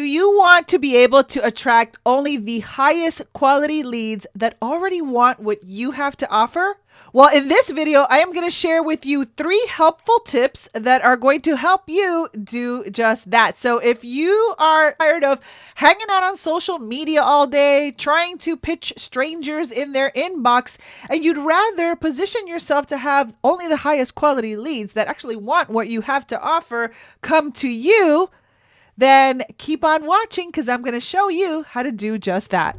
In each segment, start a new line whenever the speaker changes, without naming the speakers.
Do you want to be able to attract only the highest quality leads that already want what you have to offer? Well, in this video, I am going to share with you 3 helpful tips that are going to help you do just that. So if you are tired of hanging out on social media all day, trying to pitch strangers in their inbox, and you'd rather position yourself to have only the highest quality leads that actually want what you have to offer come to you, then keep on watching because I'm going to show you how to do just that.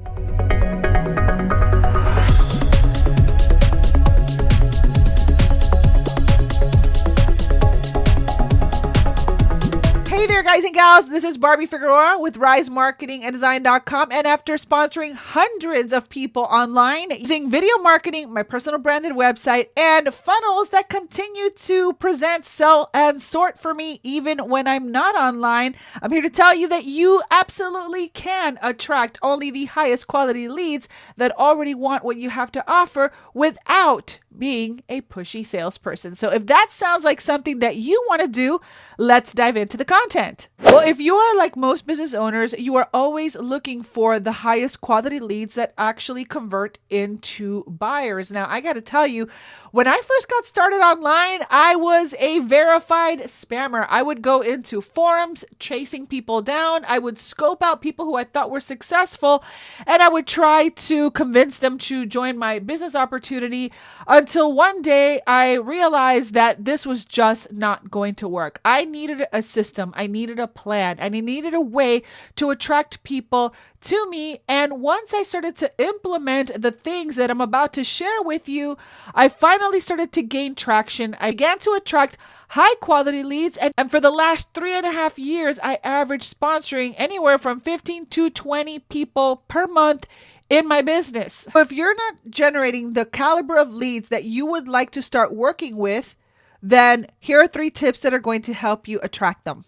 Hey there, guys and gals. This is Barbie Figueroa with RiseMarketingandDesign.com. And after sponsoring hundreds of people online using video marketing, my personal branded website, and funnels that continue to present, sell, and sort for me even when I'm not online, I'm here to tell you that you absolutely can attract only the highest quality leads that already want what you have to offer without being a pushy salesperson. So if that sounds like something that you want to do, let's dive into the content. Well, if you are like most business owners, you are always looking for the highest quality leads that actually convert into buyers. Now, I got to tell you, when I first got started online, I was a verified spammer. I would go into forums chasing people down. I would scope out people who I thought were successful, and I would try to convince them to join my business opportunity until one day I realized that this was just not going to work. I needed a system. I needed a plan. And I needed a way to attract people to me. And once I started to implement the things that I'm about to share with you, I finally started to gain traction. I began to attract high quality leads. And for the last 3.5 years, I averaged sponsoring anywhere from 15 to 20 people per month in my business. So if you're not generating the caliber of leads that you would like to start working with, then here are 3 tips that are going to help you attract them.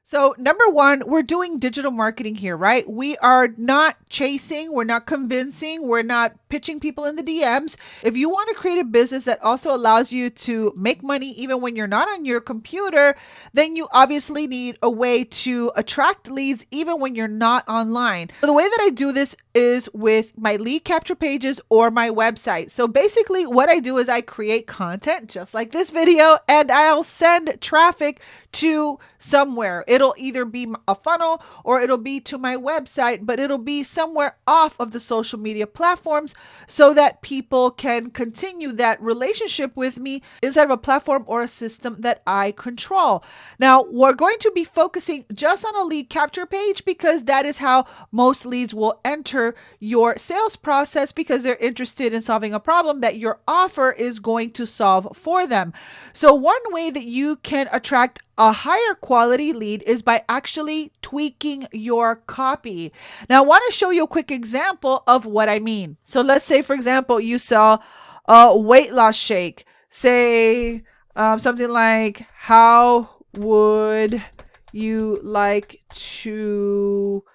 So number 1, we're doing digital marketing here, right? We are not chasing, we're not convincing, we're not pitching people in the DMs. If you want to create a business that also allows you to make money even when you're not on your computer, then you obviously need a way to attract leads even when you're not online. So the way that I do this is with my lead capture pages or my website. So basically what I do is I create content just like this video, and I'll send traffic to somewhere. It'll either be a funnel or it'll be to my website, but it'll be somewhere off of the social media platforms so that people can continue that relationship with me inside of a platform or a system that I control. Now, we're going to be focusing just on a lead capture page because that is how most leads will enter your sales process because they're interested in solving a problem that your offer is going to solve for them. So one way that you can attract a higher quality lead is by actually tweaking your copy. Now, I want to show you a quick example of what I mean. So let's say, for example, you sell a weight loss shake. Say something like, how would you like to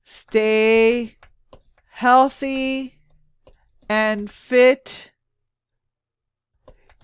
stay healthy and fit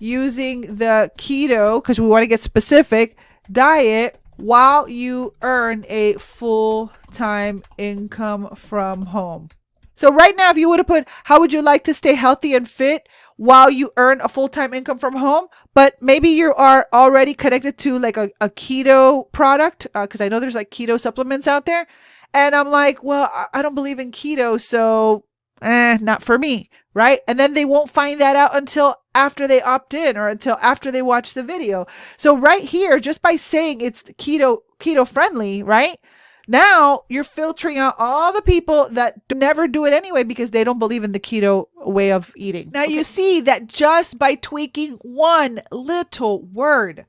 using the keto, because we want to get specific, diet while you earn a full-time income from home. So right now, if you would have put, how would you like to stay healthy and fit while you earn a full-time income from home? But maybe you are already connected to like a keto product, because I know there's like keto supplements out there. And I'm like, well, I don't believe in keto, so not for me, right? And then they won't find that out until after they opt in or until after they watch the video. So right here, just by saying it's keto friendly, right? Now you're filtering out all the people that never do it anyway because they don't believe in the keto way of eating. Now you see that just by tweaking one little word,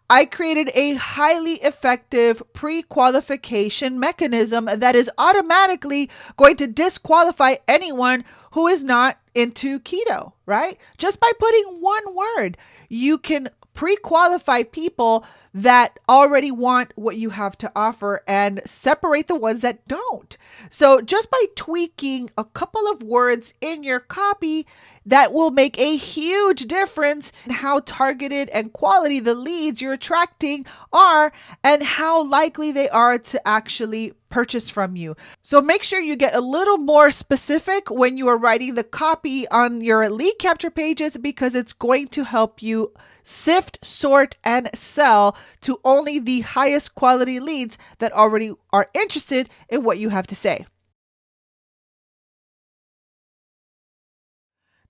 I created a highly effective pre-qualification mechanism that is automatically going to disqualify anyone who is not into keto, right? Just by putting one word, you can pre-qualify people that already want what you have to offer and separate the ones that don't. So just by tweaking a couple of words in your copy, that will make a huge difference in how targeted and quality the leads you're attracting are and how likely they are to actually purchase from you. So make sure you get a little more specific when you are writing the copy on your lead capture pages, because it's going to help you sift, sort, and sell to only the highest quality leads that already are interested in what you have to say.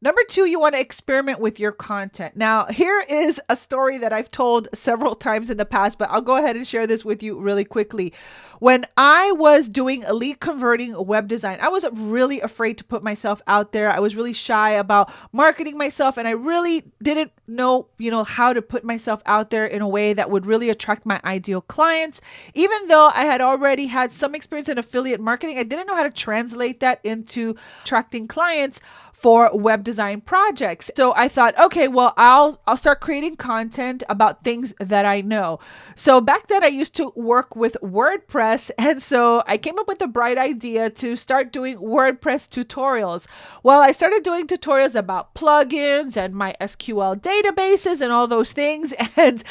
Number 2, you want to experiment with your content. Now, here is a story that I've told several times in the past, but I'll go ahead and share this with you really quickly. When I was doing a lead converting web design, I was really afraid to put myself out there. I was really shy about marketing myself, and I really didn't know, how to put myself out there in a way that would really attract my ideal clients. Even though I had already had some experience in affiliate marketing, I didn't know how to translate that into attracting clients for web design projects. So I thought, okay, well, I'll start creating content about things that I know. So back then I used to work with WordPress. And so I came up with a bright idea to start doing WordPress tutorials. Well, I started doing tutorials about plugins and my SQL databases and all those things. And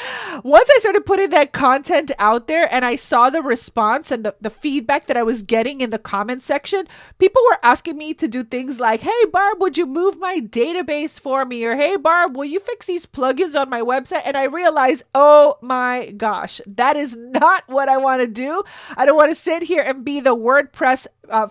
once I started putting that content out there and I saw the response and the feedback that I was getting in the comment section, people were asking me to do things like, hey, Barb, would you move my database for me? Or, hey, Barb, will you fix these plugins on my website? And I realized, oh my gosh, that is not what I want to do. I don't want to sit here and be the WordPress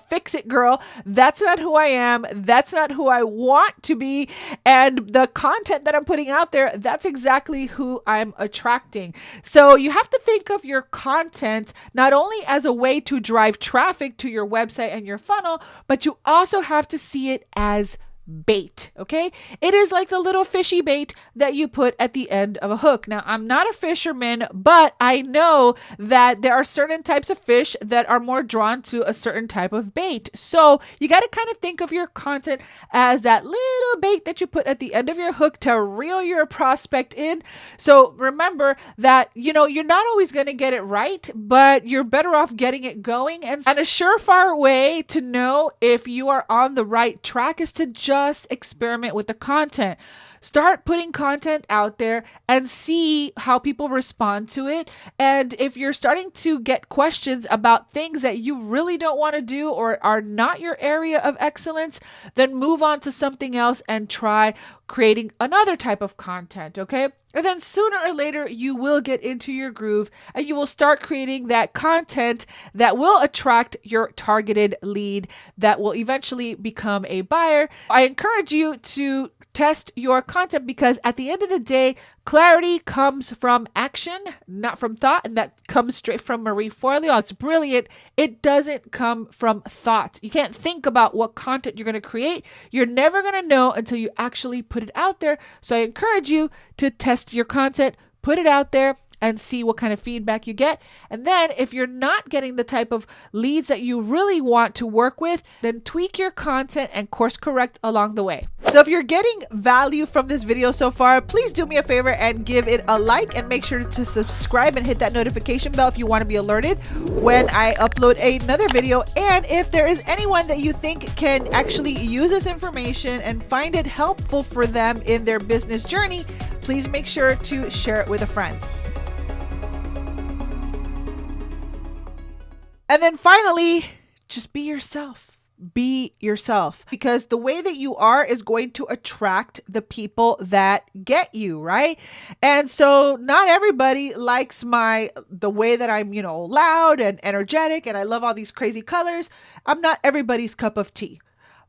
fix-it girl. That's not who I am. That's not who I want to be. And the content that I'm putting out there, that's exactly who I'm attracting. So you have to think of your content not only as a way to drive traffic to your website and your funnel, but you also have to see it as bait. Okay. It is like the little fishy bait that you put at the end of a hook. Now, I'm not a fisherman, but I know that there are certain types of fish that are more drawn to a certain type of bait. So you got to kind of think of your content as that little bait that you put at the end of your hook to reel your prospect in. So remember that, you're not always going to get it right, but you're better off getting it going. And a surefire way to know if you are on the right track is to just experiment with the content. Start putting content out there and see how people respond to it. And if you're starting to get questions about things that you really don't want to do or are not your area of excellence, then move on to something else and try creating another type of content, okay? And then sooner or later, you will get into your groove and you will start creating that content that will attract your targeted lead that will eventually become a buyer. I encourage you to test your content because at the end of the day, clarity comes from action, not from thought. And that comes straight from Marie Forleo. It's brilliant. It doesn't come from thought. You can't think about what content you're going to create. You're never going to know until you actually put it out there. So I encourage you to test your content, put it out there, and see what kind of feedback you get. And then if you're not getting the type of leads that you really want to work with, then tweak your content and course correct along the way. So if you're getting value from this video so far, please do me a favor and give it a like and make sure to subscribe and hit that notification bell if you want to be alerted when I upload another video. And if there is anyone that you think can actually use this information and find it helpful for them in their business journey, please make sure to share it with a friend. And then finally, just be yourself. Be yourself, because the way that you are is going to attract the people that get you, right? And so not everybody likes the way that I'm, loud and energetic and I love all these crazy colors. I'm not everybody's cup of tea,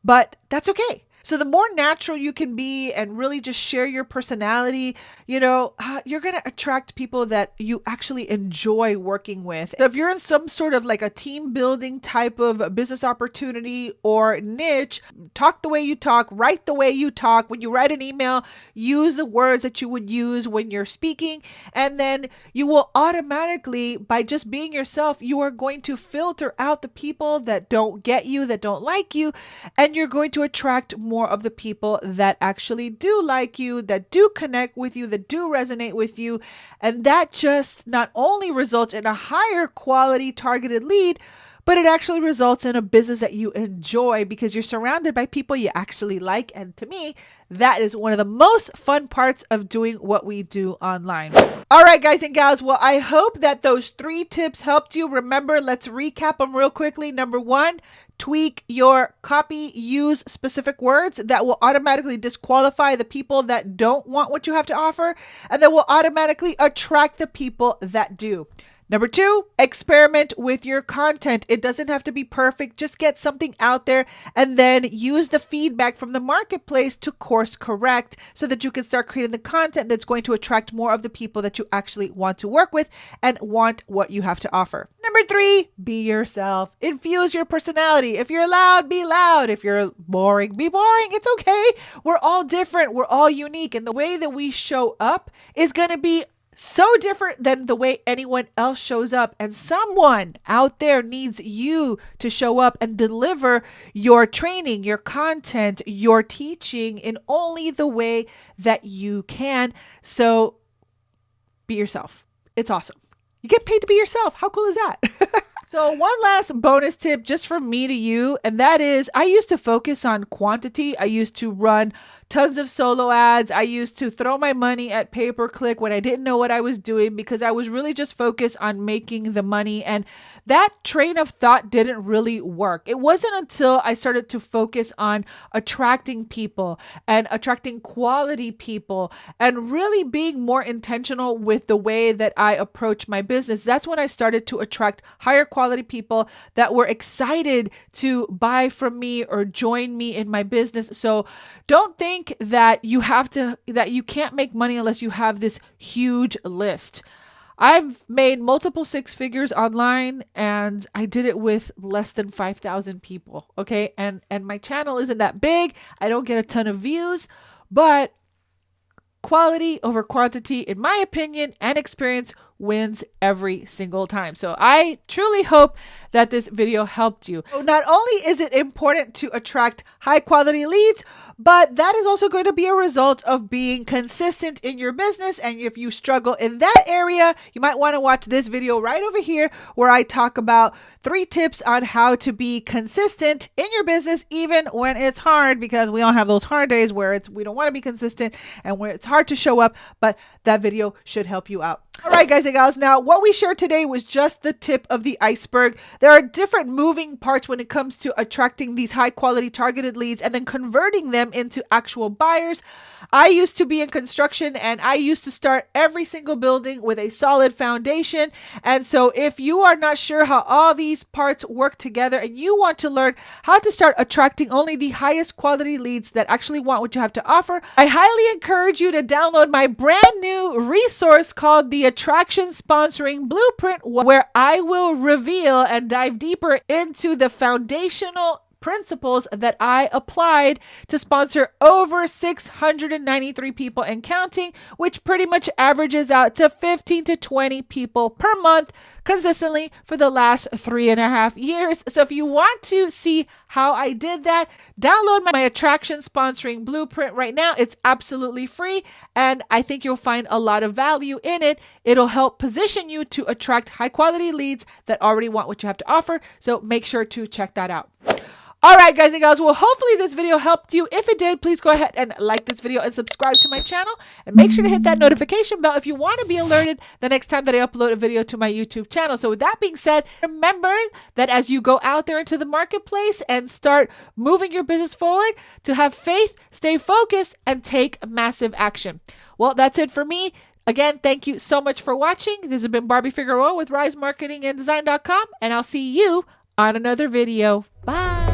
but that's okay. So the more natural you can be and really just share your personality, you're going to attract people that you actually enjoy working with. So if you're in some sort of like a team building type of business opportunity or niche, talk the way you talk, write the way you talk. When you write an email, use the words that you would use when you're speaking. And then you will automatically, by just being yourself, you are going to filter out the people that don't get you, that don't like you, and you're going to attract more more of the people that actually do like you, that do connect with you, that do resonate with you. And that just not only results in a higher quality targeted lead, but it actually results in a business that you enjoy because you're surrounded by people you actually like. And to me, that is one of the most fun parts of doing what we do online. All right, guys and gals. Well, I hope that those 3 tips helped you. Remember, let's recap them real quickly. Number 1, tweak your copy, use specific words that will automatically disqualify the people that don't want what you have to offer, and that will automatically attract the people that do. Number 2, experiment with your content. It doesn't have to be perfect. Just get something out there and then use the feedback from the marketplace to course correct so that you can start creating the content that's going to attract more of the people that you actually want to work with and want what you have to offer. Number 3, be yourself. Infuse your personality. If you're loud, be loud. If you're boring, be boring. It's okay. We're all different. We're all unique. And the way that we show up is going to be so different than the way anyone else shows up. And someone out there needs you to show up and deliver your training, your content, your teaching in only the way that you can. So be yourself. It's awesome. You get paid to be yourself. How cool is that? So one last bonus tip just from me to you, and that is I used to focus on quantity. I used to run tons of solo ads. I used to throw my money at pay-per-click when I didn't know what I was doing because I was really just focused on making the money. And that train of thought didn't really work. It wasn't until I started to focus on attracting people and attracting quality people and really being more intentional with the way that I approach my business. That's when I started to attract higher quality people that were excited to buy from me or join me in my business. So don't think that you can't make money unless you have this huge list. I've made multiple 6 figures online and I did it with less than 5,000 people. Okay. And my channel isn't that big. I don't get a ton of views, but quality over quantity, in my opinion and experience, wins every single time. So I truly hope that this video helped you. So not only is it important to attract high quality leads, but that is also going to be a result of being consistent in your business. And if you struggle in that area, you might want to watch this video right over here where I talk about 3 tips on how to be consistent in your business, even when it's hard, because we all have those hard days where we don't want to be consistent and where it's hard to show up, but that video should help you out. All right, guys and gals. Now, what we shared today was just the tip of the iceberg. There are different moving parts when it comes to attracting these high quality targeted leads and then converting them into actual buyers. I used to be in construction and I used to start every single building with a solid foundation. And so if you are not sure how all these parts work together and you want to learn how to start attracting only the highest quality leads that actually want what you have to offer, I highly encourage you to download my brand new resource called the Attraction Sponsoring Blueprint, where I will reveal and dive deeper into the foundational principles that I applied to sponsor over 693 people and counting, which pretty much averages out to 15 to 20 people per month consistently for the last 3.5 years. So if you want to see how I did that, download my Attraction Sponsoring Blueprint right now. It's absolutely free, and I think you'll find a lot of value in it. It'll help position you to attract high quality leads that already want what you have to offer. So make sure to check that out. All right, guys and gals. Well, hopefully this video helped you. If it did, please go ahead and like this video and subscribe to my channel. And make sure to hit that notification bell if you want to be alerted the next time that I upload a video to my YouTube channel. So with that being said, remember that as you go out there into the marketplace and start moving your business forward, to have faith, stay focused, and take massive action. Well, that's it for me. Again, thank you so much for watching. This has been Barbie Figueroa with RiseMarketingandDesign.com, and I'll see you on another video. Bye.